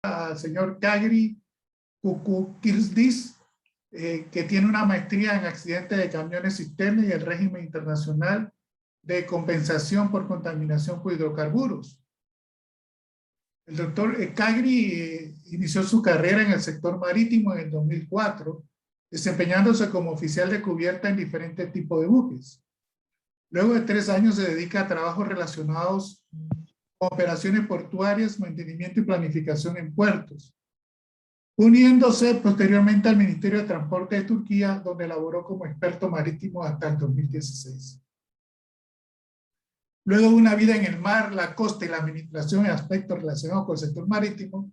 al señor Kagri Kukukirdis, que tiene una maestría en accidentes de camiones cisterna y el régimen internacional de compensación por contaminación por hidrocarburos. El doctor Kagri inició su carrera en el sector marítimo en el 2004, desempeñándose como oficial de cubierta en diferentes tipos de buques. Luego de 3 años se dedica a trabajos relacionados con operaciones portuarias, mantenimiento y planificación en puertos, uniéndose posteriormente al Ministerio de Transporte de Turquía, donde laboró como experto marítimo hasta el 2016. Luego de una vida en el mar, la costa y la administración en aspectos relacionados con el sector marítimo,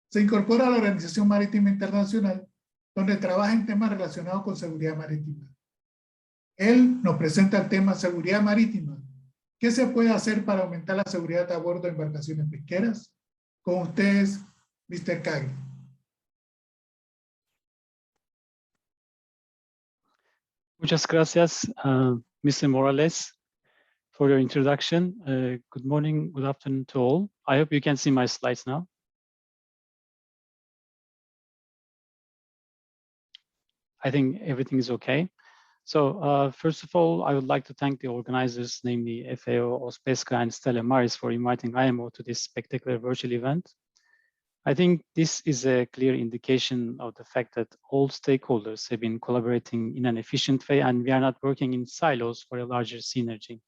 se incorpora a la Organización Marítima Internacional, donde trabaja en temas relacionados con seguridad marítima. Él nos presenta el tema seguridad marítima. ¿Qué se puede hacer para aumentar la seguridad a bordo de embarcaciones pesqueras? Con ustedes, Mr. Kagri. Muchas gracias, Mr. Morales, for your introduction. Good morning, good afternoon to all. I hope you can see my slides now. I think everything is okay. So first of all, I would like to thank the organizers, namely FAO, OSPESCA, and Stella Maris for inviting IMO to this spectacular virtual event. I think this is a clear indication of the fact that all stakeholders have been collaborating in an efficient way, and we are not working in silos for a larger synergy.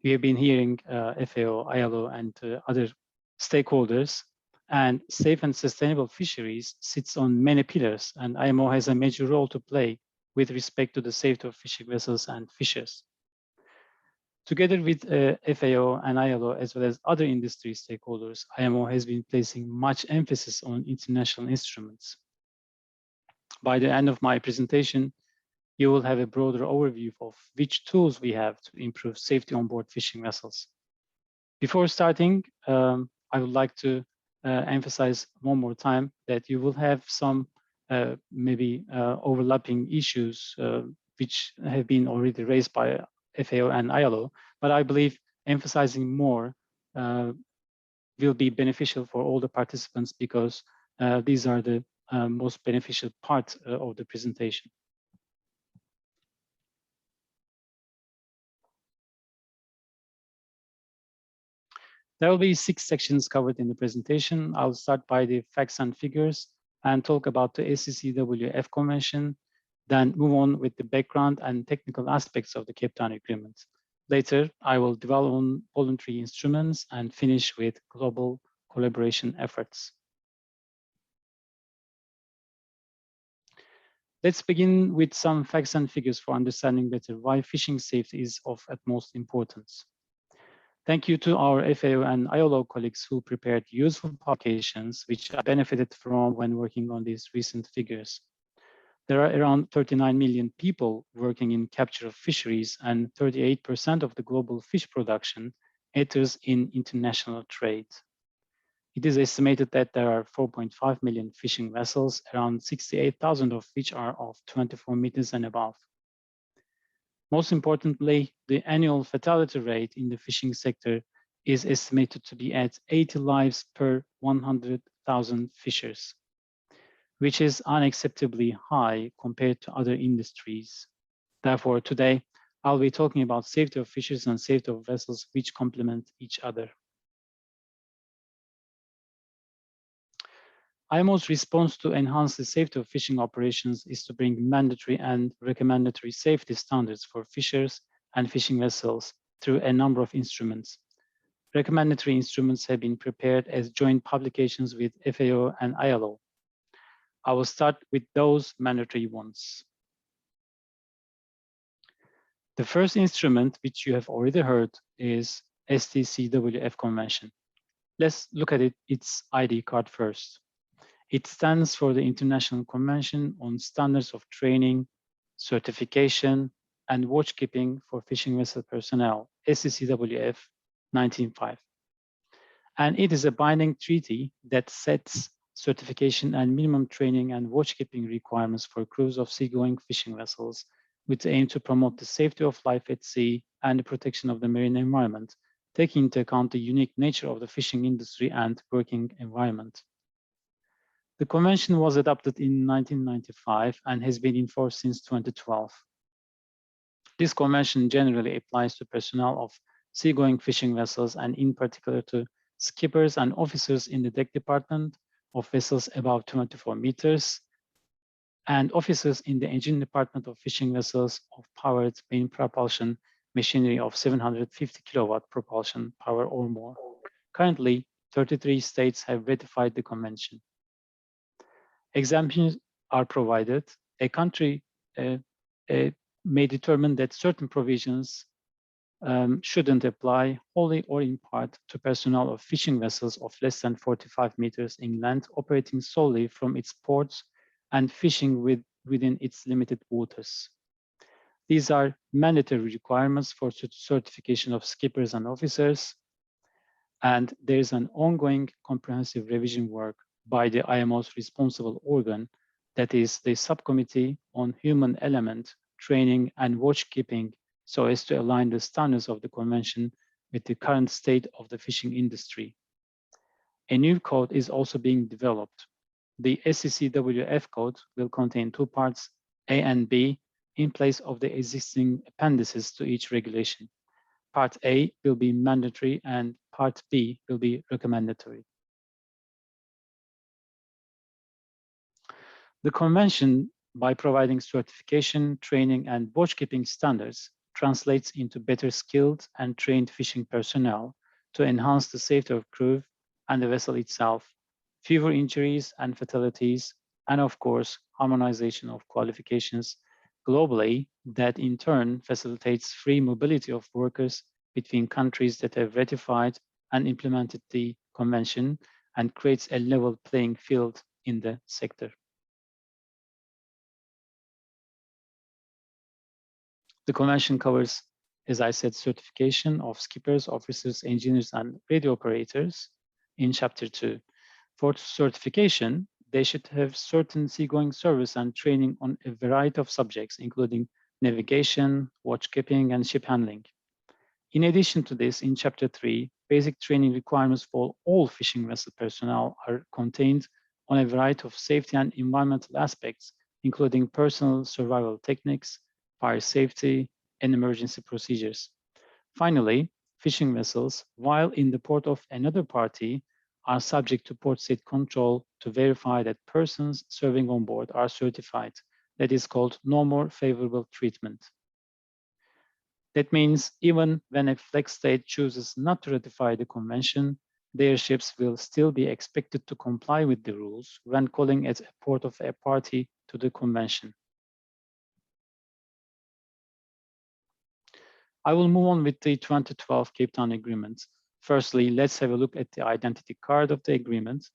We have been hearing FAO, ILO, and other stakeholders, and safe and sustainable fisheries sits on many pillars, and IMO has a major role to play with respect to the safety of fishing vessels and fishers. Together with FAO and ILO, as well as other industry stakeholders, IMO has been placing much emphasis on international instruments. By the end of my presentation, you will have a broader overview of which tools we have to improve safety on board fishing vessels. Before starting, I would like to emphasize one more time that you will have some maybe overlapping issues which have been already raised by FAO and ILO, but I believe emphasizing more will be beneficial for all the participants because these are the most beneficial part of the presentation. There will be 6 sections covered in the presentation. I'll start by the facts and figures and talk about the Stcwf Convention, then move on with the background and technical aspects of the Cape Town Agreement. Later, I will dwell on voluntary instruments and finish with global collaboration efforts. Let's begin with some facts and figures for understanding better why fishing safety is of utmost importance. Thank you to our FAO and ILO colleagues who prepared useful publications, which I benefited from when working on these recent figures. There are around 39 million people working in capture of fisheries, and 38% of the global fish production enters in international trade. It is estimated that there are 4.5 million fishing vessels, around 68,000 of which are of 24 meters and above. Most importantly, the annual fatality rate in the fishing sector is estimated to be at 80 lives per 100,000 fishers, which is unacceptably high compared to other industries. Therefore, today, I'll be talking about safety of fishers and safety of vessels which complement each other. IMO's response to enhance the safety of fishing operations is to bring mandatory and recommendatory safety standards for fishers and fishing vessels through a number of instruments. Recommendatory instruments have been prepared as joint publications with FAO and ILO. I will start with those mandatory ones. The first instrument, which you have already heard, is Stcwf Convention. Let's look at its ID card first. It stands for the International Convention on Standards of Training, Certification, and Watchkeeping for Fishing Vessel Personnel, Stcwf 1905. And it is a binding treaty that sets certification and minimum training and watchkeeping requirements for crews of seagoing fishing vessels with the aim to promote the safety of life at sea and the protection of the marine environment, taking into account the unique nature of the fishing industry and working environment. The convention was adopted in 1995 and has been in force since 2012. This convention generally applies to personnel of seagoing fishing vessels and in particular to skippers and officers in the deck department of vessels above 24 meters and officers in the engine department of fishing vessels of powered main propulsion machinery of 750 kilowatt propulsion power or more. Currently, 33 states have ratified the convention. Exemptions are provided. A country may determine that certain provisions shouldn't apply wholly or in part to personnel of fishing vessels of less than 45 meters inland operating solely from its ports and fishing within its limited waters. These are mandatory requirements for certification of skippers and officers, and there is an ongoing comprehensive revision work by the IMO's responsible organ, that is the Subcommittee on Human Element, Training and Watchkeeping, so as to align the standards of the convention with the current state of the fishing industry. A new code is also being developed. The Stcwf code will contain two parts, A and B, in place of the existing appendices to each regulation. Part A will be mandatory and Part B will be recommendatory. The convention, by providing certification, training, and watchkeeping standards, translates into better skilled and trained fishing personnel to enhance the safety of crew and the vessel itself, fewer injuries and fatalities, and of course, harmonization of qualifications globally that in turn facilitates free mobility of workers between countries that have ratified and implemented the convention and creates a level playing field in the sector. The convention covers, as I said, certification of skippers, officers, engineers, and radio operators in Chapter 2. For certification, they should have certain seagoing service and training on a variety of subjects, including navigation, watchkeeping, and ship handling. In addition to this, in Chapter 3, basic training requirements for all fishing vessel personnel are contained on a variety of safety and environmental aspects, including personal survival techniques, fire safety, and emergency procedures. Finally, fishing vessels, while in the port of another party, are subject to port state control to verify that persons serving on board are certified. That is called no more favorable treatment. That means even when a flag state chooses not to ratify the convention, their ships will still be expected to comply with the rules when calling at a port of a party to the convention. I will move on with the 2012 Cape Town Agreement. Firstly, let's have a look at the identity card of the agreement.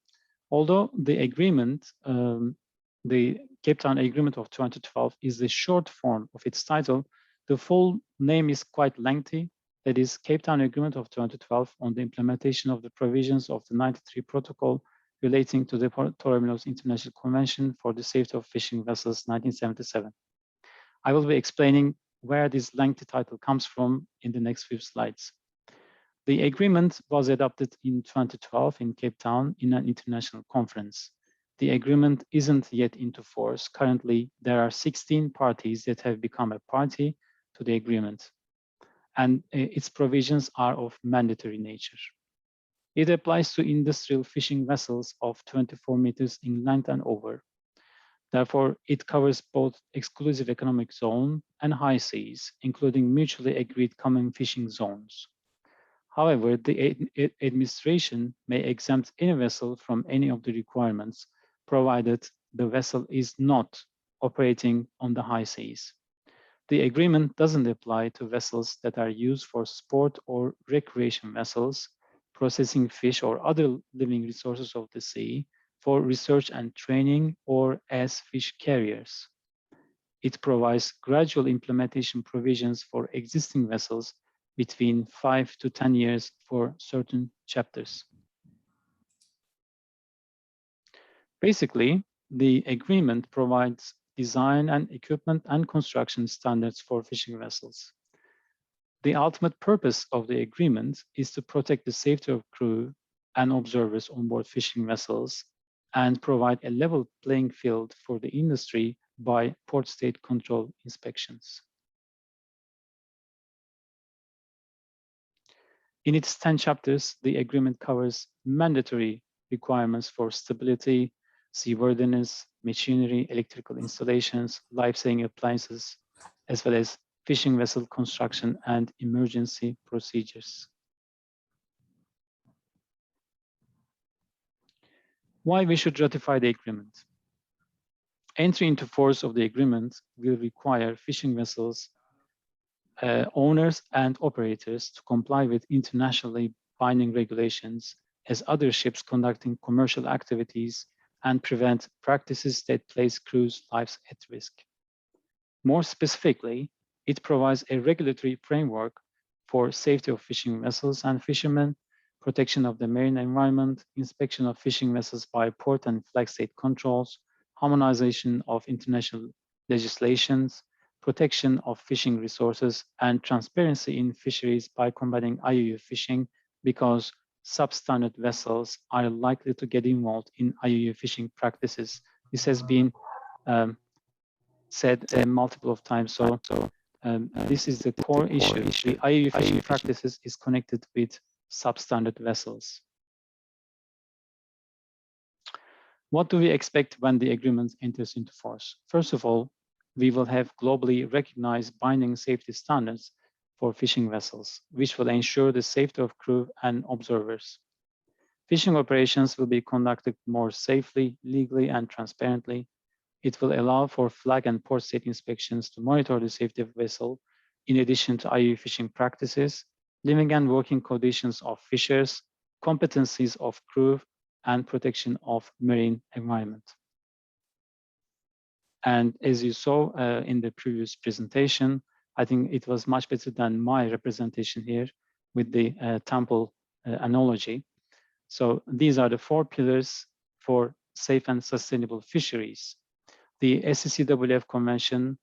Although the agreement, the Cape Town Agreement of 2012 is the short form of its title, the full name is quite lengthy. That is Cape Town Agreement of 2012 on the implementation of the provisions of the 93 Protocol relating to the Torremolinos International Convention for the Safety of Fishing Vessels 1977. I will be explaining where this lengthy title comes from in the next few slides. The agreement was adopted in 2012 in Cape Town in an international conference. The agreement isn't yet into force. Currently, there are 16 parties that have become a party to the agreement, and its provisions are of mandatory nature. It applies to industrial fishing vessels of 24 meters in length and over. Therefore, it covers both exclusive economic zone and high seas, including mutually agreed common fishing zones. However, the administration may exempt any vessel from any of the requirements, provided the vessel is not operating on the high seas. The agreement doesn't apply to vessels that are used for sport or recreation vessels, processing fish or other living resources of the sea, for research and training, or as fish carriers. It provides gradual implementation provisions for existing vessels between 5 to 10 years for certain chapters. Basically, the agreement provides design and equipment and construction standards for fishing vessels. The ultimate purpose of the agreement is to protect the safety of crew and observers on board fishing vessels and provide a level playing field for the industry by port state control inspections. In its 10 chapters, the agreement covers mandatory requirements for stability, seaworthiness, machinery, electrical installations, life-saving appliances, as well as fishing vessel construction and emergency procedures. Why we should ratify the agreement? Entry into force of the agreement will require fishing vessels owners and operators to comply with internationally binding regulations as other ships conducting commercial activities and prevent practices that place crews' lives at risk. More specifically, it provides a regulatory framework for safety of fishing vessels and fishermen, protection of the marine environment, inspection of fishing vessels by port and flag state controls, harmonization of international legislations, protection of fishing resources, and transparency in fisheries by combating IUU fishing, because substandard vessels are likely to get involved in IUU fishing practices. This has been said multiple of times. So this is the core issue. The IUU fishing practices is connected with substandard vessels. What do we expect when the agreement enters into force? First of all, we will have globally recognized binding safety standards for fishing vessels, which will ensure the safety of crew and observers. Fishing operations will be conducted more safely, legally, and transparently. It will allow for flag and port state inspections to monitor the safety of vessel, in addition to IUU fishing practices, living and working conditions of fishers, competencies of crew, and protection of marine environment. And as you saw in the previous presentation, I think it was much better than my representation here with the temple analogy. So these are the 4 pillars for safe and sustainable fisheries. The Stcwf Convention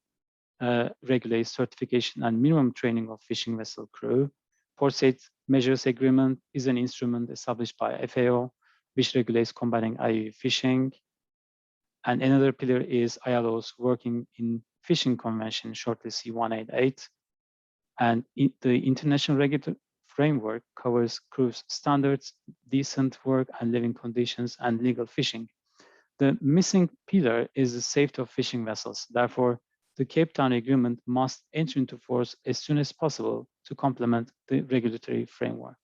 regulates certification and minimum training of fishing vessel crew. Port State Measures Agreement is an instrument established by FAO, which regulates combating IUU fishing. And another pillar is ILO's Working in Fishing Convention, shortly C188. And the international regulatory framework covers cruise standards, decent work and living conditions, and legal fishing. The missing pillar is the safety of fishing vessels. Therefore, the Cape Town Agreement must enter into force as soon as possible to complement the regulatory framework.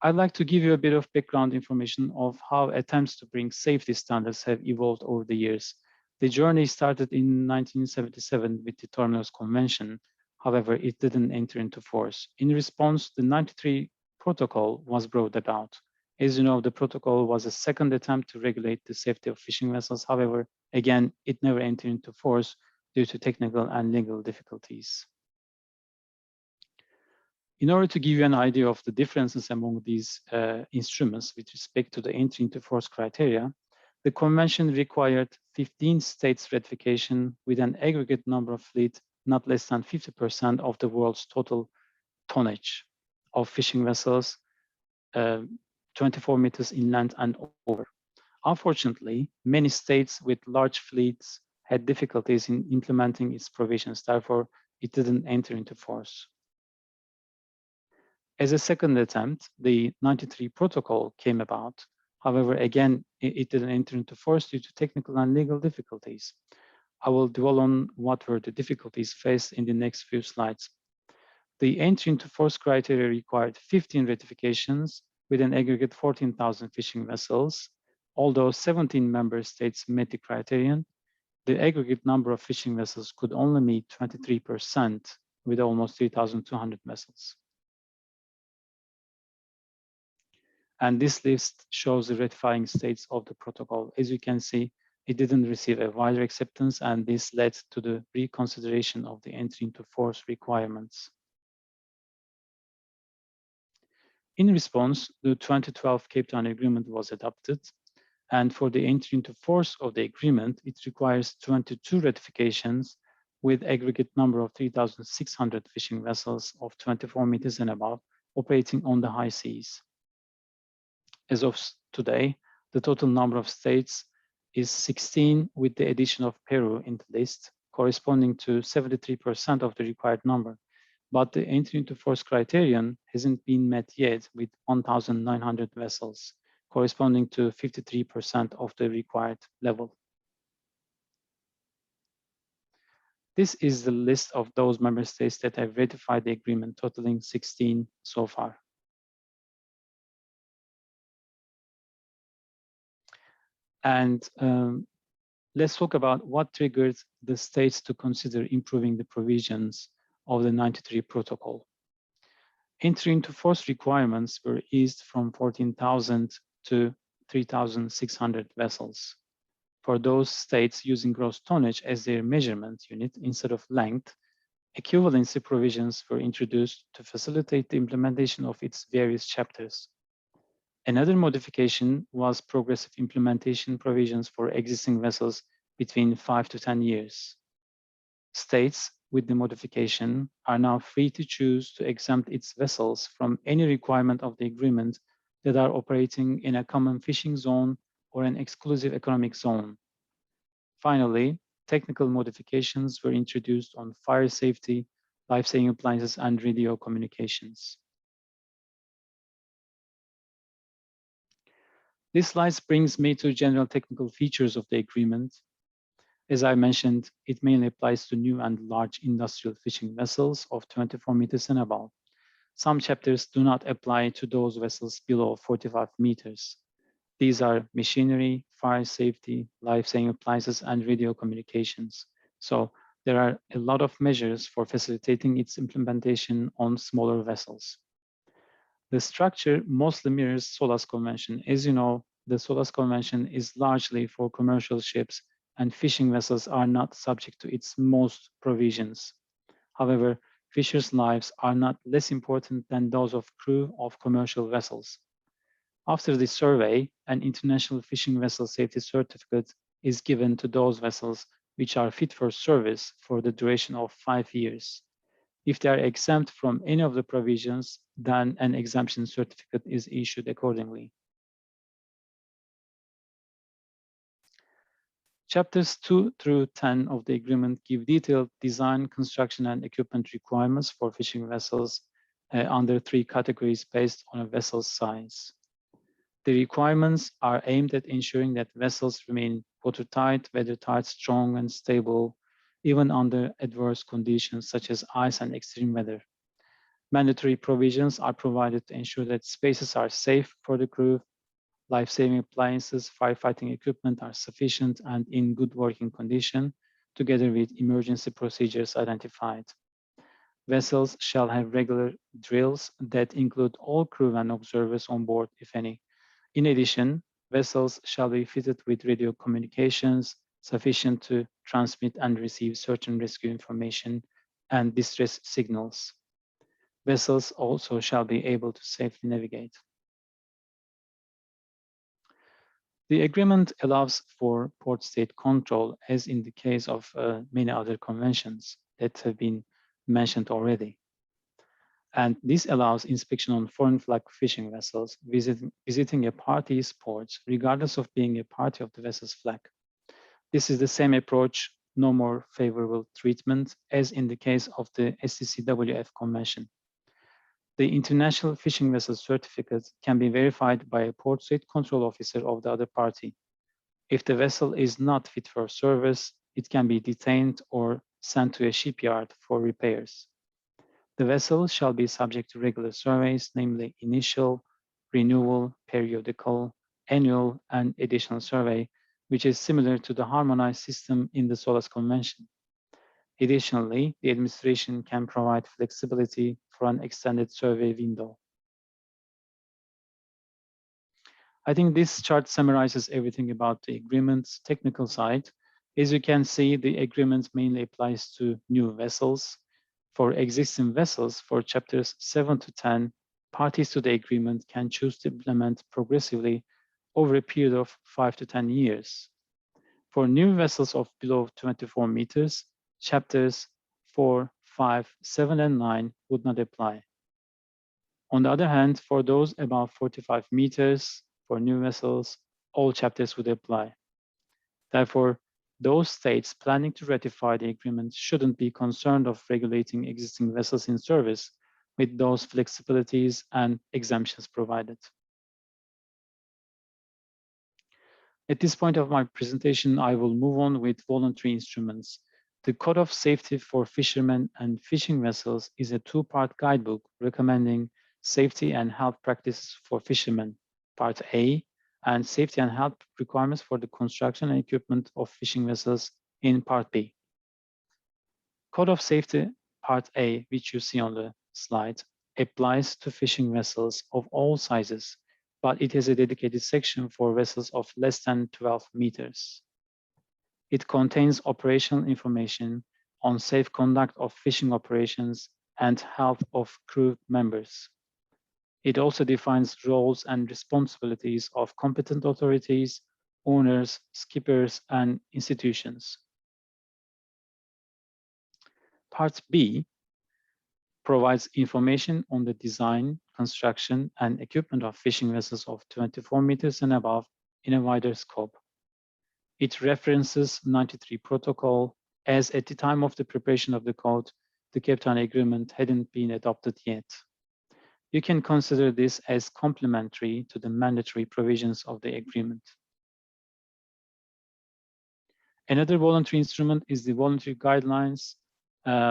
I'd like to give you a bit of background information of how attempts to bring safety standards have evolved over the years. The journey started in 1977 with the Tornillos Convention. However, it didn't enter into force. In response, the 93 protocol was brought about. As you know, the protocol was a second attempt to regulate the safety of fishing vessels. However, again, it never entered into force due to technical and legal difficulties. In order to give you an idea of the differences among these instruments with respect to the entry into force criteria, the convention required 15 states' ratification with an aggregate number of fleet not less than 50% of the world's total tonnage of fishing vessels, 24 meters inland and over. Unfortunately, many states with large fleets had difficulties in implementing its provisions. Therefore, it didn't enter into force. As a second attempt, the 93 protocol came about. However, again, it didn't enter into force due to technical and legal difficulties. I will dwell on what were the difficulties faced in the next few slides. The entry into force criteria required 15 ratifications with an aggregate 14,000 fishing vessels. Although 17 member states met the criterion, the aggregate number of fishing vessels could only meet 23% with almost 3,200 vessels. And this list shows the ratifying states of the protocol. As you can see, it didn't receive a wider acceptance, and this led to the reconsideration of the entry into force requirements. In response, the 2012 Cape Town Agreement was adopted, and for the entry into force of the agreement, it requires 22 ratifications with aggregate number of 3,600 fishing vessels of 24 meters and above, operating on the high seas. As of today, the total number of states is 16, with the addition of Peru in the list, corresponding to 73% of the required number. But the entry into force criterion hasn't been met yet, with 1,900 vessels, corresponding to 53% of the required level. This is the list of those member states that have ratified the agreement, totaling 16 so far. And let's talk about what triggered the states to consider improving the provisions of the 93 protocol. Entry into force requirements were eased from 14,000 to 3,600 vessels. For those states using gross tonnage as their measurement unit instead of length, equivalency provisions were introduced to facilitate the implementation of its various chapters. Another modification was progressive implementation provisions for existing vessels between 5 to 10 years. States with the modification are now free to choose to exempt its vessels from any requirement of the agreement that are operating in a common fishing zone or an exclusive economic zone. Finally, technical modifications were introduced on fire safety, life-saving appliances, and radio communications. This slide brings me to general technical features of the agreement. As I mentioned, it mainly applies to new and large industrial fishing vessels of 24 meters and above. Some chapters do not apply to those vessels below 45 meters. These are machinery, fire safety, life-saving appliances, and radio communications. So there are a lot of measures for facilitating its implementation on smaller vessels. The structure mostly mirrors SOLAS Convention. As you know, the SOLAS Convention is largely for commercial ships, and fishing vessels are not subject to its most provisions. However, fishers' lives are not less important than those of crew of commercial vessels. After the survey, an International Fishing Vessel Safety Certificate is given to those vessels which are fit for service for the duration of 5 years. If they are exempt from any of the provisions, then an exemption certificate is issued accordingly. Chapters 2 through 10 of the agreement give detailed design, construction, and equipment requirements for fishing vessels under 3 categories based on a vessel's size. The requirements are aimed at ensuring that vessels remain watertight, weathertight, strong, and stable, even under adverse conditions such as ice and extreme weather. Mandatory provisions are provided to ensure that spaces are safe for the crew, life-saving appliances, firefighting equipment are sufficient and in good working condition, together with emergency procedures identified. Vessels shall have regular drills that include all crew and observers on board, if any. In addition, vessels shall be fitted with radio communications sufficient to transmit and receive search and rescue information and distress signals. Vessels also shall be able to safely navigate. The agreement allows for port state control, as in the case of many other conventions that have been mentioned already. And this allows inspection on foreign flag fishing vessels visiting a party's ports, regardless of being a party of the vessel's flag. This is the same approach, no more favorable treatment, as in the case of the Stcwf Convention. The International Fishing Vessel Certificate can be verified by a port state control officer of the other party. If the vessel is not fit for service, it can be detained or sent to a shipyard for repairs. The vessel shall be subject to regular surveys, namely initial, renewal, periodical, annual, and additional survey, which is similar to the harmonized system in the SOLAS Convention. Additionally, the administration can provide flexibility for an extended survey window. I think this chart summarizes everything about the agreement's technical side. As you can see, the agreement mainly applies to new vessels. For existing vessels, for chapters 7 to 10, parties to the agreement can choose to implement progressively over a period of 5 to 10 years. For new vessels of below 24 meters, chapters 4, 5, 7, and 9 would not apply. On the other hand, for those above 45 meters, for new vessels, all chapters would apply. Therefore, those states planning to ratify the agreement shouldn't be concerned of regulating existing vessels in service with those flexibilities and exemptions provided. At this point of my presentation, I will move on with voluntary instruments. The Code of Safety for Fishermen and Fishing Vessels is a two-part guidebook recommending safety and health practices for fishermen, Part A, and safety and health requirements for the construction and equipment of fishing vessels in Part B. Code of Safety Part A, which you see on the slide, applies to fishing vessels of all sizes, but it has a dedicated section for vessels of less than 12 meters. It contains operational information on safe conduct of fishing operations and health of crew members. It also defines roles and responsibilities of competent authorities, owners, skippers, and institutions. Part B provides information on the design, construction, and equipment of fishing vessels of 24 meters and above in a wider scope. It references 93 protocol, as at the time of the preparation of the code, the Cape Town Agreement hadn't been adopted yet. You can consider this as complementary to the mandatory provisions of the agreement. Another voluntary instrument is the voluntary guidelines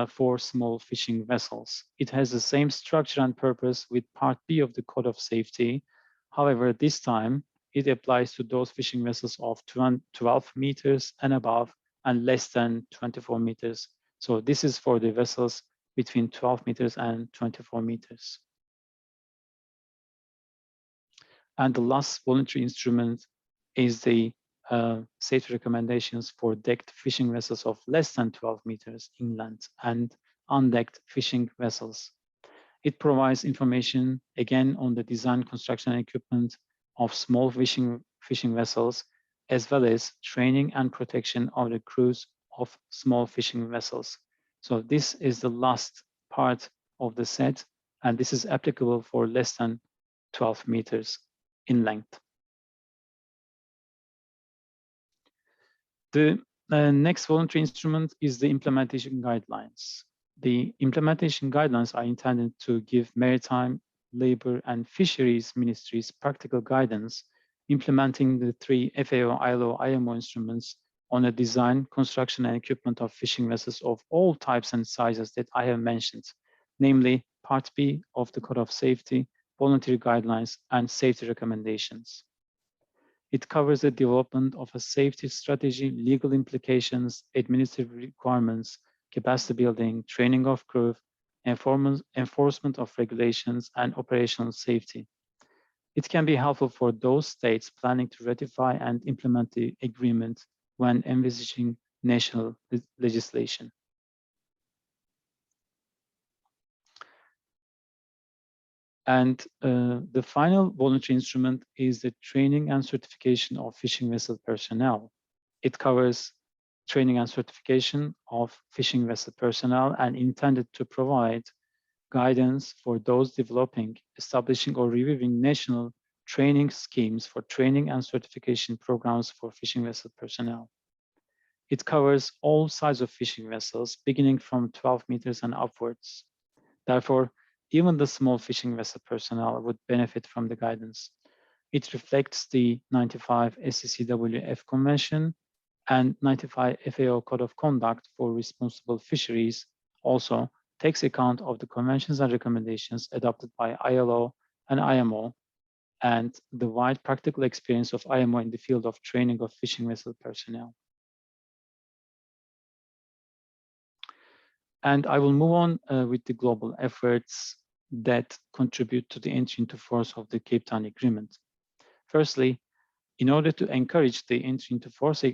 for small fishing vessels. It has the same structure and purpose with Part B of the Code of Safety. However, this time it applies to those fishing vessels of 12 meters and above and less than 24 meters. So this is for the vessels between 12 meters and 24 meters. And the last voluntary instrument is the safety recommendations for decked fishing vessels of less than 12 meters inland and undecked fishing vessels. It provides information, again, on the design, construction, and equipment of small fishing vessels, as well as training and protection of the crews of small fishing vessels. So this is the last part of the set, and this is applicable for less than 12 meters in length. The next voluntary instrument is the implementation guidelines. The implementation guidelines are intended to give maritime, labor, and fisheries ministries practical guidance implementing the 3 FAO, ILO, IMO instruments on the design, construction, and equipment of fishing vessels of all types and sizes that I have mentioned, namely Part B of the Code of Safety, voluntary guidelines, and safety recommendations. It covers the development of a safety strategy, legal implications, administrative requirements, capacity building, training of crew, enforcement of regulations, and operational safety. It can be helpful for those states planning to ratify and implement the agreement when envisaging national legislation. And the final voluntary instrument is the training and certification of fishing vessel personnel. It covers training and certification of fishing vessel personnel and intended to provide guidance for those developing, establishing, or reviewing national training schemes for training and certification programs for fishing vessel personnel. It covers all sizes of fishing vessels, beginning from 12 meters and upwards. Therefore, even the small fishing vessel personnel would benefit from the guidance. It reflects the 95 Stcwf Convention and 95 FAO Code of Conduct for Responsible Fisheries, also takes account of the conventions and recommendations adopted by ILO and IMO and the wide practical experience of IMO in the field of training of fishing vessel personnel. And I will move on with the global efforts that contribute to the entry into force of the Cape Town Agreement. Firstly, in order to encourage the entry into force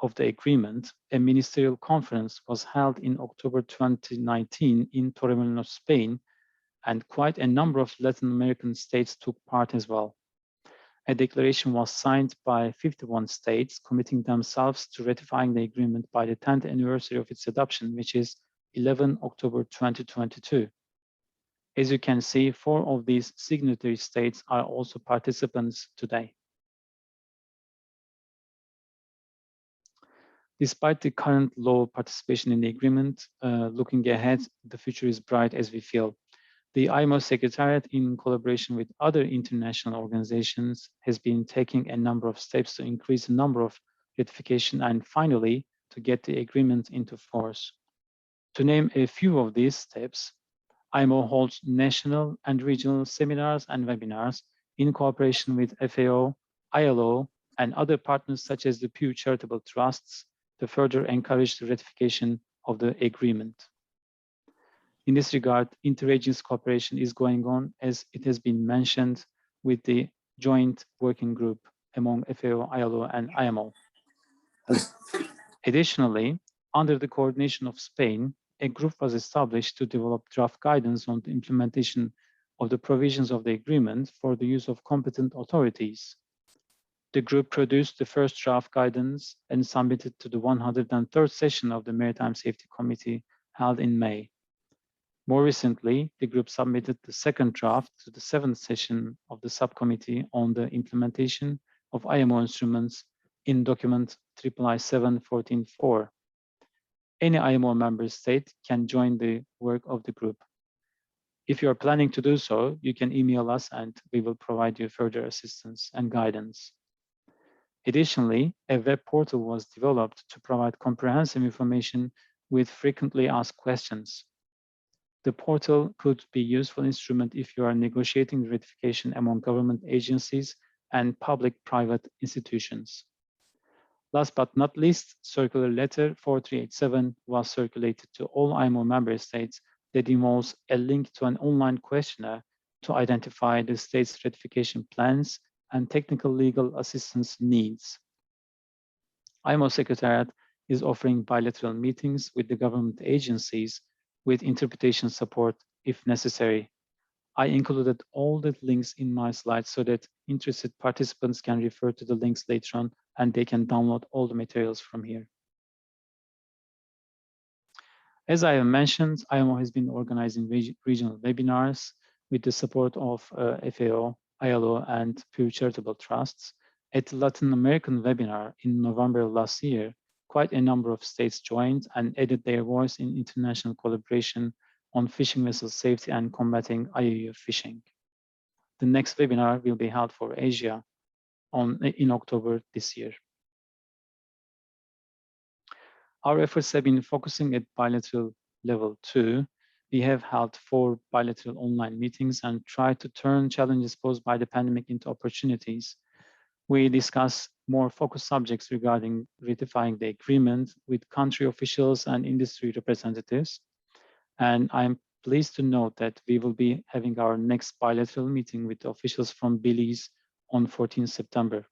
of the agreement, a ministerial conference was held in October 2019 in Torremolinos, Spain, and quite a number of Latin American states took part as well. A declaration was signed by 51 states, committing themselves to ratifying the agreement by the 10th anniversary of its adoption, which is 11 October 2022. As you can see, 4 of these signatory states are also participants today. Despite the current low participation in the agreement, looking ahead, the future is bright as we feel. The IMO Secretariat, in collaboration with other international organizations, has been taking a number of steps to increase the number of ratification and finally to get the agreement into force. To name a few of these steps, IMO holds national and regional seminars and webinars in cooperation with FAO, ILO, and other partners such as the Pew Charitable Trusts to further encourage the ratification of the agreement. In this regard, interagency cooperation is going on, as it has been mentioned, with the joint working group among FAO, ILO, and IMO. Additionally, under the coordination of Spain, a group was established to develop draft guidance on the implementation of the provisions of the agreement for the use of competent authorities. The group produced the first draft guidance and submitted to the 103rd session of the Maritime Safety Committee held in May. More recently, the group submitted the second draft to the 7th session of the subcommittee on the implementation of IMO instruments in document III-714-4. Any IMO member state can join the work of the group. If you are planning to do so, you can email us and we will provide you further assistance and guidance. Additionally, a web portal was developed to provide comprehensive information with frequently asked questions. The portal could be a useful instrument if you are negotiating ratification among government agencies and public-private institutions. Last but not least, Circular Letter 4387 was circulated to all IMO member states that involves a link to an online questionnaire to identify the state's ratification plans and technical legal assistance needs. IMO Secretariat is offering bilateral meetings with the government agencies with interpretation support if necessary. I included all the links in my slides so that interested participants can refer to the links later on and they can download all the materials from here. As I have mentioned, IMO has been organizing regional webinars with the support of FAO, ILO, and Pew Charitable Trusts. At the Latin American webinar in November last year, quite a number of states joined and added their voice in international collaboration on fishing vessel safety and combating IUU fishing. The next webinar will be held for Asia in October this year. Our efforts have been focusing at bilateral level too. We have held 4 bilateral online meetings and tried to turn challenges posed by the pandemic into opportunities. We discuss more focused subjects regarding ratifying the agreement with country officials and industry representatives. And I'm pleased to note that we will be having our next bilateral meeting with officials from Belize on 14 September.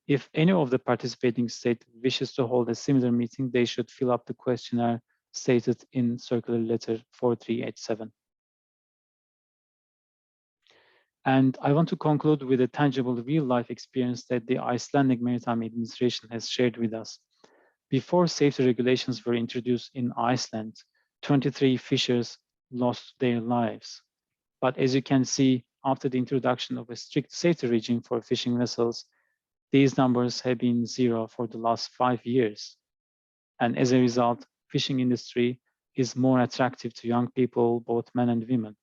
If any of the participating states wishes to hold a similar meeting, they should fill up the questionnaire stated in Circular Letter 4387. And I want to conclude with a tangible real-life experience that the Icelandic Maritime Administration has shared with us. Before safety regulations were introduced in Iceland, 23 fishers lost their lives. But as you can see, after the introduction of a strict safety regime for fishing vessels, these numbers have been 0 for the last 5 years. And as a result, fishing industry is more attractive to young people, both men and women.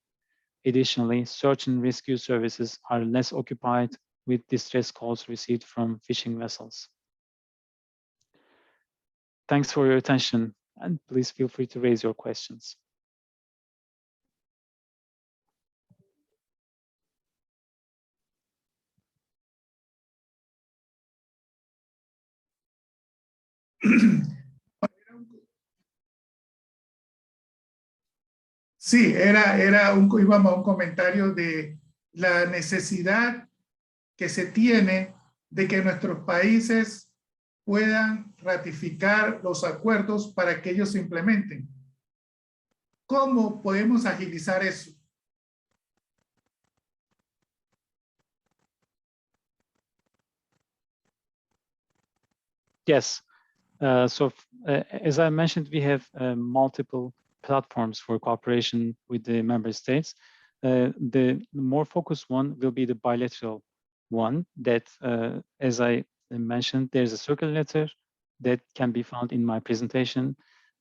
Additionally, search and rescue services are less occupied with distress calls received from fishing vessels. Thanks for your attention, and please feel free to raise your questions. Sí, íbamos a un comentario de la necesidad que se tiene de que nuestros países puedan ratificar los acuerdos para que ellos se implementen. ¿Cómo podemos agilizar eso? Yes. As I mentioned, we have multiple platforms for cooperation with the member states. The more focused one will be the bilateral one that, as I mentioned, there's a circular letter that can be found in my presentation.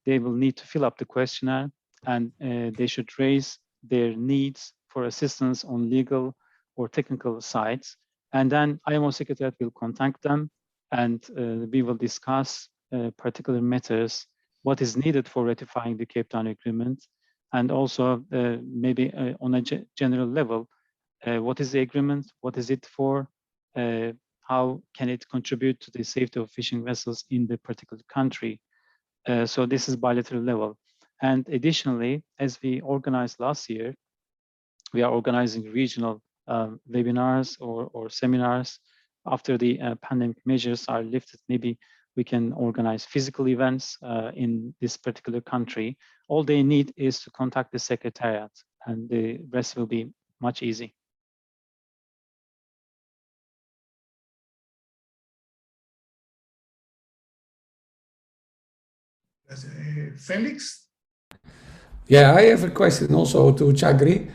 They will need to fill up the questionnaire, and they should raise their needs for assistance on legal or technical sides. And then IMO Secretariat will contact them, and we will discuss particular matters, what is needed for ratifying the Cape Town Agreement, and also maybe on a general level, what is the agreement, what is it for, how can it contribute to the safety of fishing vessels in the particular country. So this is bilateral level. And additionally, as we organized last year, we are organizing regional webinars or seminars. After the pandemic measures are lifted, maybe we can organize physical events in this particular country. All they need is to contact the Secretariat, and the rest will be much easy. Felix? Yeah, I have a question also to Chagri.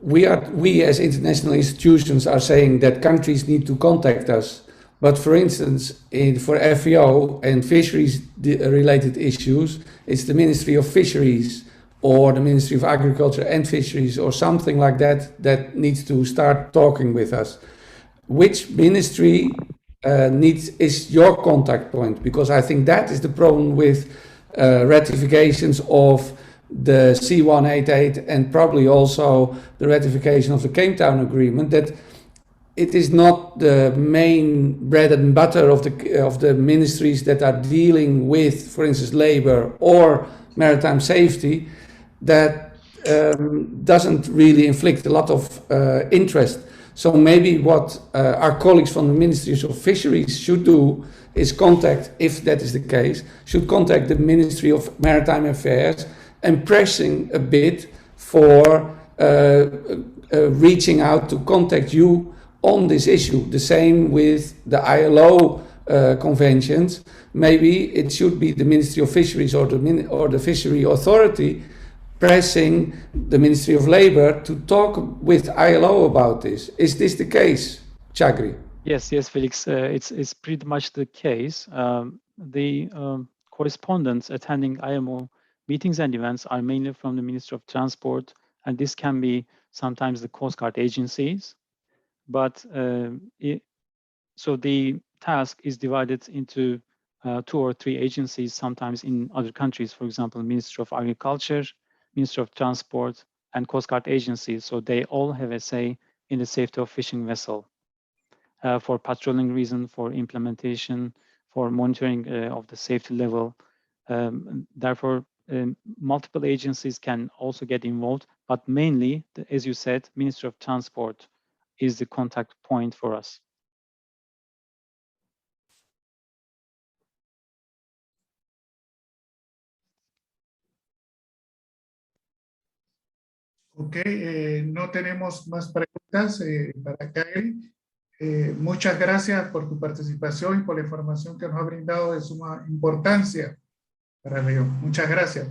We as international institutions are saying that countries need to contact us. But for instance, for FVO and fisheries-related issues, it's the Ministry of Fisheries or the Ministry of Agriculture and Fisheries or something like that that needs to start talking with us. Which ministry is your contact point? Because I think that is the problem with ratifications of the C188 and probably also the ratification of the Cape Town Agreement, that it is not the main bread and butter of the ministries that are dealing with, for instance, labor or maritime safety, that doesn't really inflict a lot of interest. So maybe what our colleagues from the Ministries of Fisheries should do is contact, if that is the case, should contact the Ministry of Maritime Affairs and pressing a bit for reaching out to contact you on this issue. The same with the ILO conventions. Maybe it should be the Ministry of Fisheries or the Fishery Authority pressing the Ministry of Labour to talk with ILO about this. Is this the case, Chagri? Yes, Felix, it's pretty much the case. The correspondents attending IMO meetings and events are mainly from the Ministry of Transport, and this can be sometimes the Coast Guard agencies. But so the task is divided into 2 or 3 agencies, sometimes in other countries, for example, Ministry of Agriculture, Ministry of Transport, and Coast Guard agencies. So they all have a say in the safety of fishing vessel for patrolling reason, for implementation, for monitoring of the safety level. Therefore, multiple agencies can also get involved, but mainly, as you said, Ministry of Transport is the contact point for us. Ok, no tenemos más preguntas para Kairi. Muchas gracias por tu participación y por la información que nos ha brindado de suma importancia para ello. Muchas gracias.